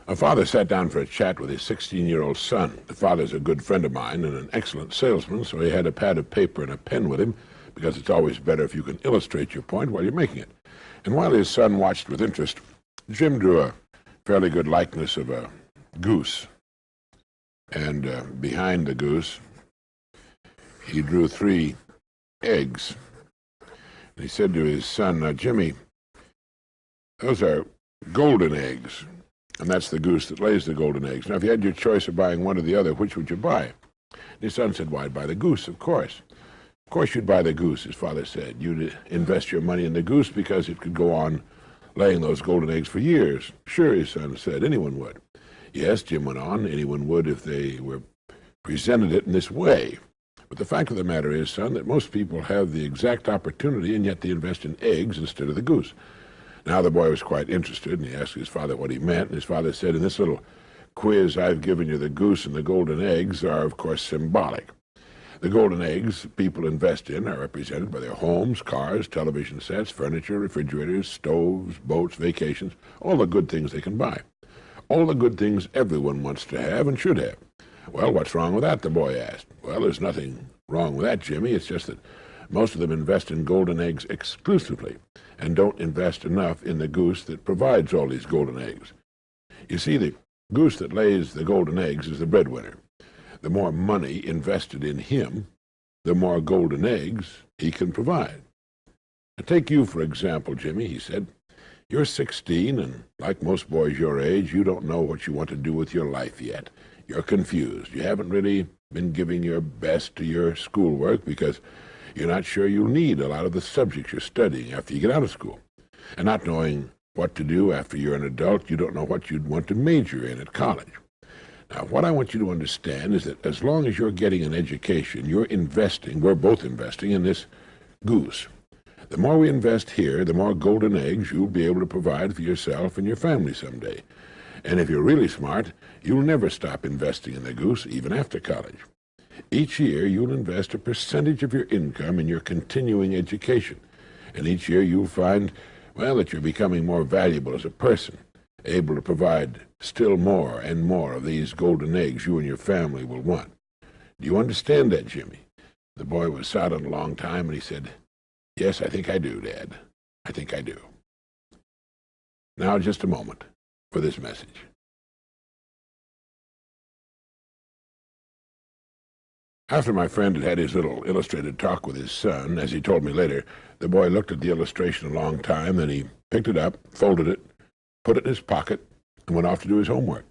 A father sat down for a chat with his 16-year-old son. The father's a good friend of mine and an excellent salesman, so he had a pad of paper and a pen with him, because it's always better if you can illustrate your point while you're making it. And while his son watched with interest, Jim drew a fairly good likeness of a goose. And behind the goose, he drew 3 eggs. And he said to his son, Jimmy, those are golden eggs. And that's the goose that lays the golden eggs. Now, if you had your choice of buying one or the other, which would you buy? And his son said, well, I'd buy the goose, of course. Of course you'd buy the goose, his father said. You'd invest your money in the goose because it could go on laying those golden eggs for years. Sure, his son said, anyone would. Yes, Jim went on, anyone would if they were presented it in this way. But the fact of the matter is, son, that most people have the exact opportunity, and yet they invest in eggs instead of the goose. Now the boy was quite interested, and he asked his father what he meant, and his father said, in this little quiz I've given you, the goose and the golden eggs are, of course, symbolic. The golden eggs people invest in are represented by their homes, cars, television sets, furniture, refrigerators, stoves, boats, vacations, all the good things they can buy. All the good things everyone wants to have and should have. Well, what's wrong with that, the boy asked. Well, there's nothing wrong with that, Jimmy. It's just that most of them invest in golden eggs exclusively and don't invest enough in the goose that provides all these golden eggs. You see, the goose that lays the golden eggs is the breadwinner. The more money invested in him, the more golden eggs he can provide. Now, take you, for example, Jimmy, he said. You're 16, and like most boys your age, you don't know what you want to do with your life yet. You're confused. You haven't really been giving your best to your schoolwork because you're not sure you'll need a lot of the subjects you're studying after you get out of school. And not knowing what to do after you're an adult, you don't know what you'd want to major in at college. Now, what I want you to understand is that as long as you're getting an education, you're investing, we're both investing in this goose. The more we invest here, the more golden eggs you'll be able to provide for yourself and your family someday. And if you're really smart, you'll never stop investing in the goose, even after college. Each year, you'll invest a percentage of your income in your continuing education. And each year, you'll find, well, that you're becoming more valuable as a person, able to provide still more and more of these golden eggs you and your family will want. Do you understand that, Jimmy? The boy was silent a long time, and he said, yes, I think I do, Dad. I think I do. Now, just a moment for this message. After my friend had had his little illustrated talk with his son, as he told me later, the boy looked at the illustration a long time, then he picked it up, folded it, put it in his pocket, and went off to do his homework.